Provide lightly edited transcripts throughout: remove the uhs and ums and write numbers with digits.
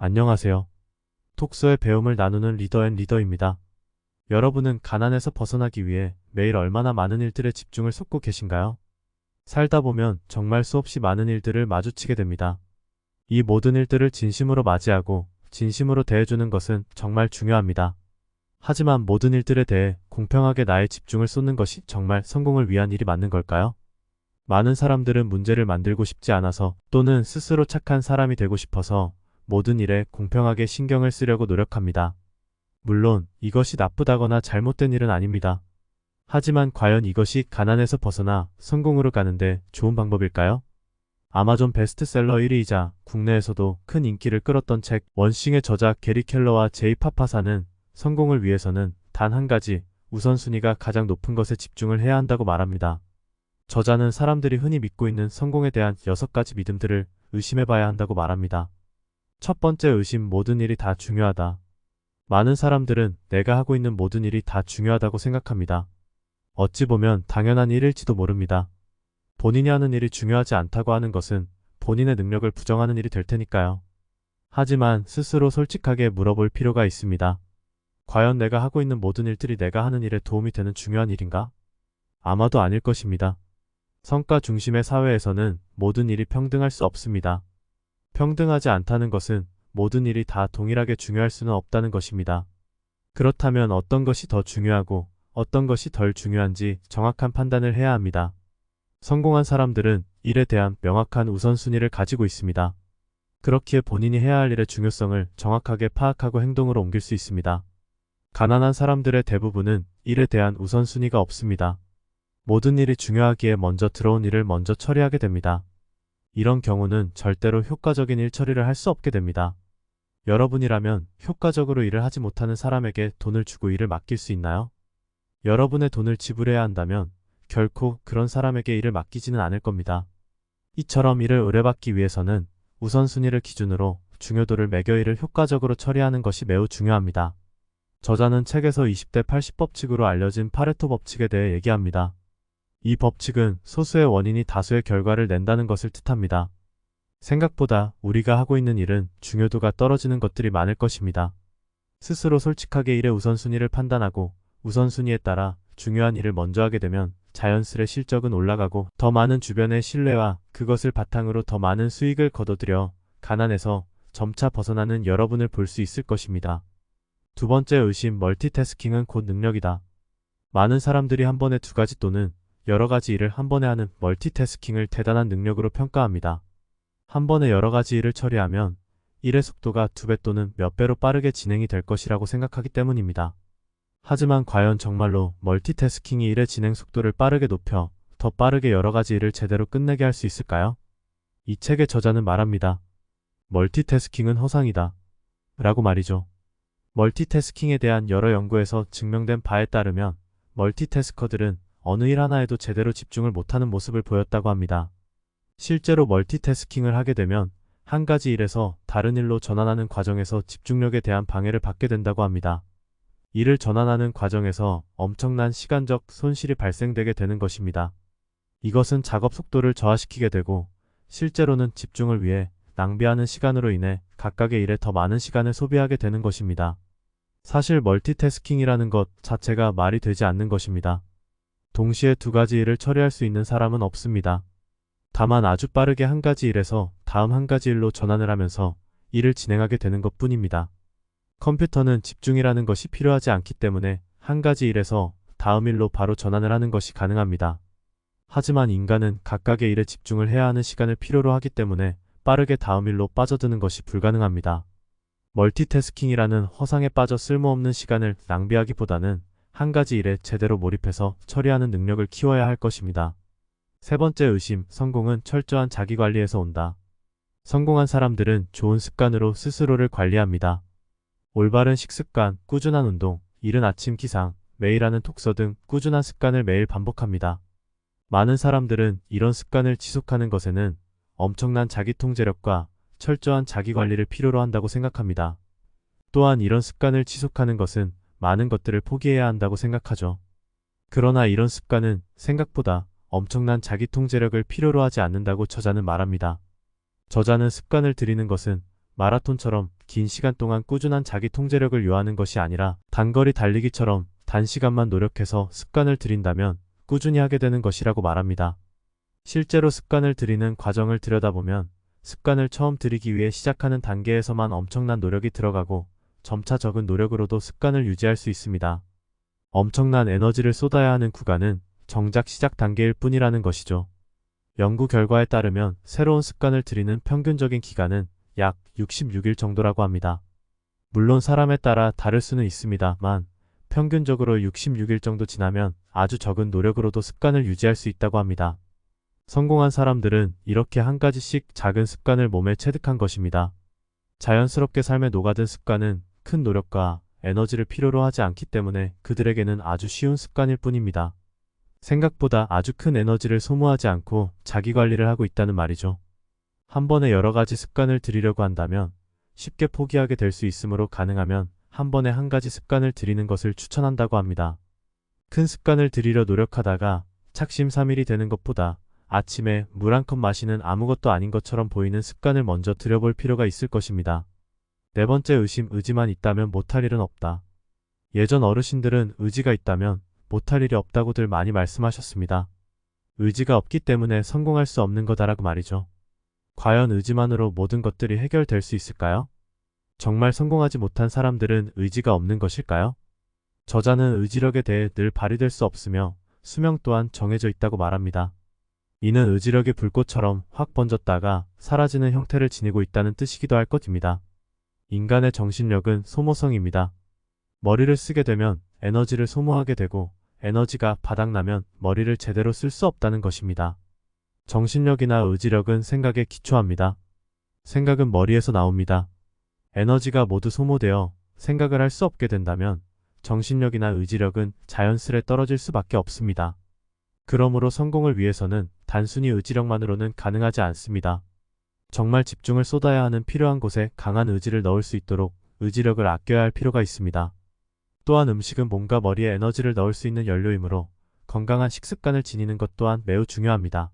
안녕하세요. 톡서의 배움을 나누는 리더입니다. 여러분은 가난에서 벗어나기 위해 매일 얼마나 많은 일들에 집중을 쏟고 계신가요? 살다 보면 정말 수없이 많은 일들을 마주치게 됩니다. 이 모든 일들을 진심으로 맞이하고 진심으로 대해주는 것은 정말 중요합니다. 하지만 모든 일들에 대해 공평하게 나의 집중을 쏟는 것이 정말 성공을 위한 일이 맞는 걸까요? 많은 사람들은 문제를 만들고 싶지 않아서 또는 스스로 착한 사람이 되고 싶어서 모든 일에 공평하게 신경을 쓰려고 노력합니다. 물론 이것이 나쁘다거나 잘못된 일은 아닙니다. 하지만 과연 이것이 가난에서 벗어나 성공으로 가는데 좋은 방법일까요? 아마존 베스트셀러 1위이자 국내에서도 큰 인기를 끌었던 책 원싱의 저자 게리 켈러와 제이 파파사는 성공을 위해서는 단 한 가지 우선순위가 가장 높은 것에 집중을 해야 한다고 말합니다. 저자는 사람들이 흔히 믿고 있는 성공에 대한 6가지 믿음들을 의심해봐야 한다고 말합니다. 첫 번째 의심, 모든 일이 다 중요하다. 많은 사람들은 내가 하고 있는 모든 일이 다 중요하다고 생각합니다. 어찌 보면 당연한 일일지도 모릅니다. 본인이 하는 일이 중요하지 않다고 하는 것은 본인의 능력을 부정하는 일이 될 테니까요. 하지만 스스로 솔직하게 물어볼 필요가 있습니다. 과연 내가 하고 있는 모든 일들이 내가 하는 일에 도움이 되는 중요한 일인가? 아마도 아닐 것입니다. 성과 중심의 사회에서는 모든 일이 평등할 수 없습니다. 평등하지 않다는 것은 모든 일이 다 동일하게 중요할 수는 없다는 것입니다. 그렇다면 어떤 것이 더 중요하고 어떤 것이 덜 중요한지 정확한 판단을 해야 합니다. 성공한 사람들은 일에 대한 명확한 우선순위를 가지고 있습니다. 그렇기에 본인이 해야 할 일의 중요성을 정확하게 파악하고 행동으로 옮길 수 있습니다. 가난한 사람들의 대부분은 일에 대한 우선순위가 없습니다. 모든 일이 중요하기에 먼저 들어온 일을 먼저 처리하게 됩니다. 이런 경우는 절대로 효과적인 일 처리를 할 수 없게 됩니다. 여러분이라면 효과적으로 일을 하지 못하는 사람에게 돈을 주고 일을 맡길 수 있나요? 여러분의 돈을 지불해야 한다면 결코 그런 사람에게 일을 맡기지는 않을 겁니다. 이처럼 일을 의뢰받기 위해서는 우선순위를 기준으로 중요도를 매겨 일을 효과적으로 처리하는 것이 매우 중요합니다. 저자는 책에서 20대 80법칙으로 알려진 파레토 법칙에 대해 얘기합니다. 이 법칙은 소수의 원인이 다수의 결과를 낸다는 것을 뜻합니다. 생각보다 우리가 하고 있는 일은 중요도가 떨어지는 것들이 많을 것입니다. 스스로 솔직하게 일의 우선순위를 판단하고 우선순위에 따라 중요한 일을 먼저 하게 되면 자연스레 실적은 올라가고 더 많은 주변의 신뢰와 그것을 바탕으로 더 많은 수익을 거둬들여 가난에서 점차 벗어나는 여러분을 볼 수 있을 것입니다. 두 번째 의심, 멀티태스킹은 곧 능력이다. 많은 사람들이 한 번에 2가지 또는 여러 가지 일을 한 번에 하는 멀티태스킹을 대단한 능력으로 평가합니다. 한 번에 여러 가지 일을 처리하면 일의 속도가 2배 또는 몇 배로 빠르게 진행이 될 것이라고 생각하기 때문입니다. 하지만 과연 정말로 멀티태스킹이 일의 진행 속도를 빠르게 높여 더 빠르게 여러 가지 일을 제대로 끝내게 할 수 있을까요? 이 책의 저자는 말합니다. 멀티태스킹은 허상이다. 라고 말이죠. 멀티태스킹에 대한 여러 연구에서 증명된 바에 따르면 멀티태스커들은 어느 일 하나에도 제대로 집중을 못하는 모습을 보였다고 합니다. 실제로 멀티태스킹을 하게 되면 한 가지 일에서 다른 일로 전환하는 과정에서 집중력에 대한 방해를 받게 된다고 합니다. 일을 전환하는 과정에서 엄청난 시간적 손실이 발생되게 되는 것입니다. 이것은 작업 속도를 저하시키게 되고 실제로는 집중을 위해 낭비하는 시간으로 인해 각각의 일에 더 많은 시간을 소비하게 되는 것입니다. 사실 멀티태스킹이라는 것 자체가 말이 되지 않는 것입니다. 동시에 2가지 일을 처리할 수 있는 사람은 없습니다. 다만 아주 빠르게 한 가지 일에서 다음 한 가지 일로 전환을 하면서 일을 진행하게 되는 것 뿐입니다. 컴퓨터는 집중이라는 것이 필요하지 않기 때문에 한 가지 일에서 다음 일로 바로 전환을 하는 것이 가능합니다. 하지만 인간은 각각의 일에 집중을 해야 하는 시간을 필요로 하기 때문에 빠르게 다음 일로 빠져드는 것이 불가능합니다. 멀티태스킹이라는 허상에 빠져 쓸모없는 시간을 낭비하기보다는 한 가지 일에 제대로 몰입해서 처리하는 능력을 키워야 할 것입니다. 세 번째 의심, 성공은 철저한 자기관리에서 온다. 성공한 사람들은 좋은 습관으로 스스로를 관리합니다. 올바른 식습관, 꾸준한 운동, 이른 아침 기상, 매일 하는 독서 등 꾸준한 습관을 매일 반복합니다. 많은 사람들은 이런 습관을 지속하는 것에는 엄청난 자기통제력과 철저한 자기관리를 필요로 한다고 생각합니다. 또한 이런 습관을 지속하는 것은 많은 것들을 포기해야 한다고 생각하죠. 그러나 이런 습관은 생각보다 엄청난 자기통제력을 필요로 하지 않는다고 저자는 말합니다. 저자는 습관을 들이는 것은 마라톤처럼 긴 시간 동안 꾸준한 자기 통제력을 요하는 것이 아니라 단거리 달리기처럼 단시간만 노력해서 습관을 들인다면 꾸준히 하게 되는 것이라고 말합니다. 실제로 습관을 들이는 과정을 들여다보면 습관을 처음 들이기 위해 시작하는 단계에서만 엄청난 노력이 들어가고 점차 적은 노력으로도 습관을 유지할 수 있습니다. 엄청난 에너지를 쏟아야 하는 구간은 정작 시작 단계일 뿐이라는 것이죠. 연구 결과에 따르면 새로운 습관을 들이는 평균적인 기간은 약 66일 정도라고 합니다. 물론 사람에 따라 다를 수는 있습니다만 평균적으로 66일 정도 지나면 아주 적은 노력으로도 습관을 유지할 수 있다고 합니다. 성공한 사람들은 이렇게 한 가지씩 작은 습관을 몸에 체득한 것입니다. 자연스럽게 삶에 녹아든 습관은 큰 노력과 에너지를 필요로 하지 않기 때문에 그들에게는 아주 쉬운 습관일 뿐입니다. 생각보다 아주 큰 에너지를 소모하지 않고 자기 관리를 하고 있다는 말이죠. 한 번에 여러 가지 습관을 들이려고 한다면 쉽게 포기하게 될 수 있으므로 가능하면 한 번에 한 가지 습관을 들이는 것을 추천한다고 합니다. 큰 습관을 들이려 노력하다가 착심삼일이 되는 것보다 아침에 물 한 컵 마시는 아무것도 아닌 것처럼 보이는 습관을 먼저 들여볼 필요가 있을 것입니다. 네 번째 의지만 있다면 못할 일은 없다. 예전 어르신들은 의지가 있다면 못할 일이 없다고들 많이 말씀하셨습니다. 의지가 없기 때문에 성공할 수 없는 거다라고 말이죠. 과연 의지만으로 모든 것들이 해결될 수 있을까요? 정말 성공하지 못한 사람들은 의지가 없는 것일까요? 저자는 의지력에 대해 늘 발휘될 수 없으며 수명 또한 정해져 있다고 말합니다. 이는 의지력이 불꽃처럼 확 번졌다가 사라지는 형태를 지니고 있다는 뜻이기도 할 것입니다. 인간의 정신력은 소모성입니다. 머리를 쓰게 되면 에너지를 소모하게 되고 에너지가 바닥나면 머리를 제대로 쓸 수 없다는 것입니다. 정신력이나 의지력은 생각에 기초합니다. 생각은 머리에서 나옵니다. 에너지가 모두 소모되어 생각을 할 수 없게 된다면 정신력이나 의지력은 자연스레 떨어질 수밖에 없습니다. 그러므로 성공을 위해서는 단순히 의지력만으로는 가능하지 않습니다. 정말 집중을 쏟아야 하는 필요한 곳에 강한 의지를 넣을 수 있도록 의지력을 아껴야 할 필요가 있습니다. 또한 음식은 몸과 머리에 에너지를 넣을 수 있는 연료이므로 건강한 식습관을 지니는 것 또한 매우 중요합니다.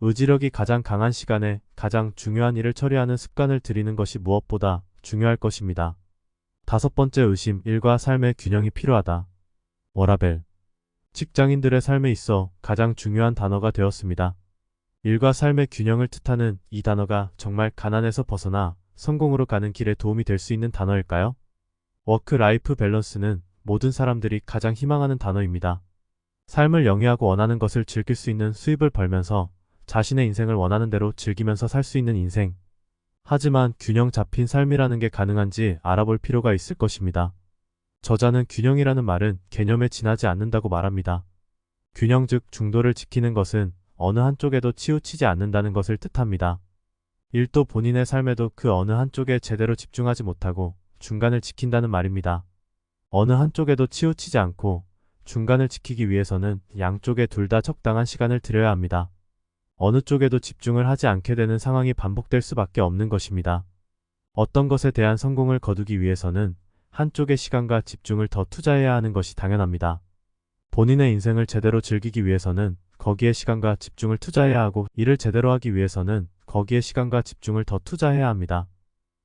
의지력이 가장 강한 시간에 가장 중요한 일을 처리하는 습관을 들이는 것이 무엇보다 중요할 것입니다. 다섯 번째 일과 삶의 균형이 필요하다. 워라벨. 직장인들의 삶에 있어 가장 중요한 단어가 되었습니다. 일과 삶의 균형을 뜻하는 이 단어가 정말 가난에서 벗어나 성공으로 가는 길에 도움이 될 수 있는 단어일까요? 워크라이프 밸런스는 모든 사람들이 가장 희망하는 단어입니다. 삶을 영위하고 원하는 것을 즐길 수 있는 수입을 벌면서 자신의 인생을 원하는 대로 즐기면서 살 수 있는 인생. 하지만 균형 잡힌 삶이라는 게 가능한지 알아볼 필요가 있을 것입니다. 저자는 균형이라는 말은 개념에 지나지 않는다고 말합니다. 균형 즉 중도를 지키는 것은 어느 한쪽에도 치우치지 않는다는 것을 뜻합니다. 일도 본인의 삶에도 그 어느 한쪽에 제대로 집중하지 못하고 중간을 지킨다는 말입니다. 어느 한쪽에도 치우치지 않고 중간을 지키기 위해서는 양쪽에 둘 다 적당한 시간을 들여야 합니다. 어느 쪽에도 집중을 하지 않게 되는 상황이 반복될 수밖에 없는 것입니다. 어떤 것에 대한 성공을 거두기 위해서는 한쪽의 시간과 집중을 더 투자해야 하는 것이 당연합니다. 본인의 인생을 제대로 즐기기 위해서는 거기에 시간과 집중을 투자해야 하고 일을 제대로 하기 위해서는 거기에 시간과 집중을 더 투자해야 합니다.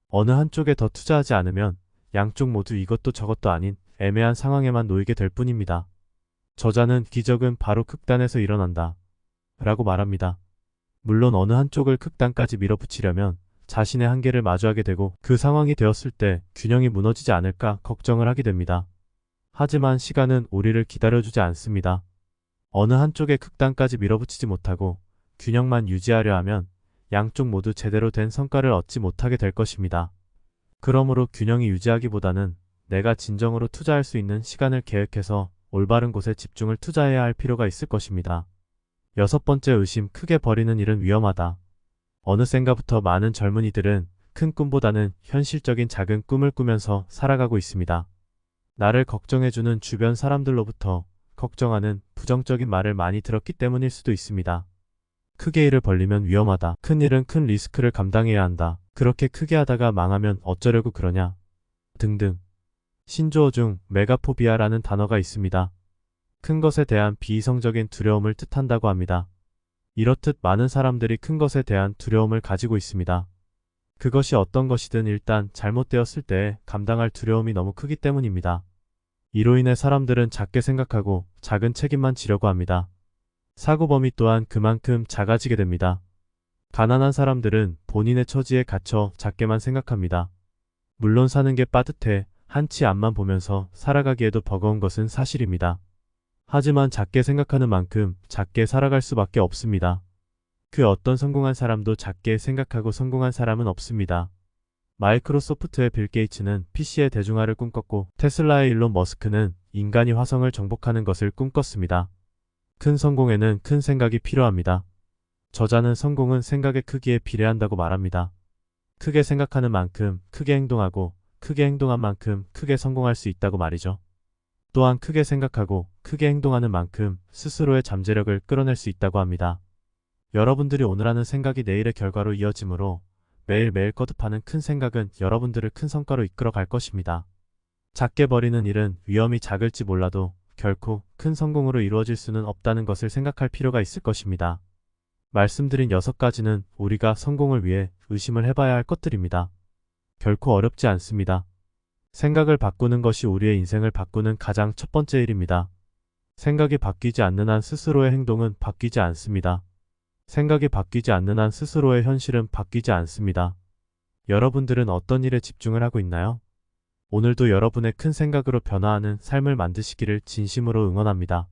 어느 한쪽에 더 투자하지 않으면 양쪽 모두 이것도 저것도 아닌 애매한 상황에만 놓이게 될 뿐입니다. 저자는 기적은 바로 극단에서 일어난다 라고 말합니다. 물론 어느 한쪽을 극단까지 밀어붙이려면 자신의 한계를 마주하게 되고 그 상황이 되었을 때 균형이 무너지지 않을까 걱정을 하게 됩니다. 하지만 시간은 우리를 기다려주지 않습니다. 어느 한쪽에 극단까지 밀어붙이지 못하고 균형만 유지하려 하면 양쪽 모두 제대로 된 성과를 얻지 못하게 될 것입니다. 그러므로 균형이 유지하기보다는 내가 진정으로 투자할 수 있는 시간을 계획해서 올바른 곳에 집중을 투자해야 할 필요가 있을 것입니다. 여섯 번째 크게 버리는 일은 위험하다. 어느샌가부터 많은 젊은이들은 큰 꿈보다는 현실적인 작은 꿈을 꾸면서 살아가고 있습니다. 나를 걱정해주는 주변 사람들로부터 걱정하는 부정적인 말을 많이 들었기 때문일 수도 있습니다. 크게 일을 벌리면 위험하다. 큰 일은 큰 리스크를 감당해야 한다. 그렇게 크게 하다가 망하면 어쩌려고 그러냐. 등등. 신조어 중 메가포비아라는 단어가 있습니다. 큰 것에 대한 비이성적인 두려움을 뜻한다고 합니다. 이렇듯 많은 사람들이 큰 것에 대한 두려움을 가지고 있습니다. 그것이 어떤 것이든 일단 잘못되었을 때 감당할 두려움이 너무 크기 때문입니다. 이로 인해 사람들은 작게 생각하고 작은 책임만 지려고 합니다. 사고 범위 또한 그만큼 작아지게 됩니다. 가난한 사람들은 본인의 처지에 갇혀 작게만 생각합니다. 물론 사는 게 빠듯해 한치 앞만 보면서 살아가기에도 버거운 것은 사실입니다. 하지만 작게 생각하는 만큼 작게 살아갈 수밖에 없습니다. 그 어떤 성공한 사람도 작게 생각하고 성공한 사람은 없습니다. 마이크로소프트의 빌 게이츠는 PC의 대중화를 꿈꿨고 테슬라의 일론 머스크는 인간이 화성을 정복하는 것을 꿈꿨습니다. 큰 성공에는 큰 생각이 필요합니다. 저자는 성공은 생각의 크기에 비례한다고 말합니다. 크게 생각하는 만큼 크게 행동하고 크게 행동한 만큼 크게 성공할 수 있다고 말이죠. 또한 크게 생각하고 크게 행동하는 만큼 스스로의 잠재력을 끌어낼 수 있다고 합니다. 여러분들이 오늘 하는 생각이 내일의 결과로 이어지므로 매일매일 거듭하는 큰 생각은 여러분들을 큰 성과로 이끌어 갈 것입니다. 작게 버리는 일은 위험이 작을지 몰라도 결코 큰 성공으로 이루어질 수는 없다는 것을 생각할 필요가 있을 것입니다. 말씀드린 6가지는 우리가 성공을 위해 의심을 해봐야 할 것들입니다. 결코 어렵지 않습니다. 생각을 바꾸는 것이 우리의 인생을 바꾸는 가장 첫 번째 일입니다. 생각이 바뀌지 않는 한 스스로의 행동은 바뀌지 않습니다. 생각이 바뀌지 않는 한 스스로의 현실은 바뀌지 않습니다. 여러분들은 어떤 일에 집중을 하고 있나요? 오늘도 여러분의 큰 생각으로 변화하는 삶을 만드시기를 진심으로 응원합니다.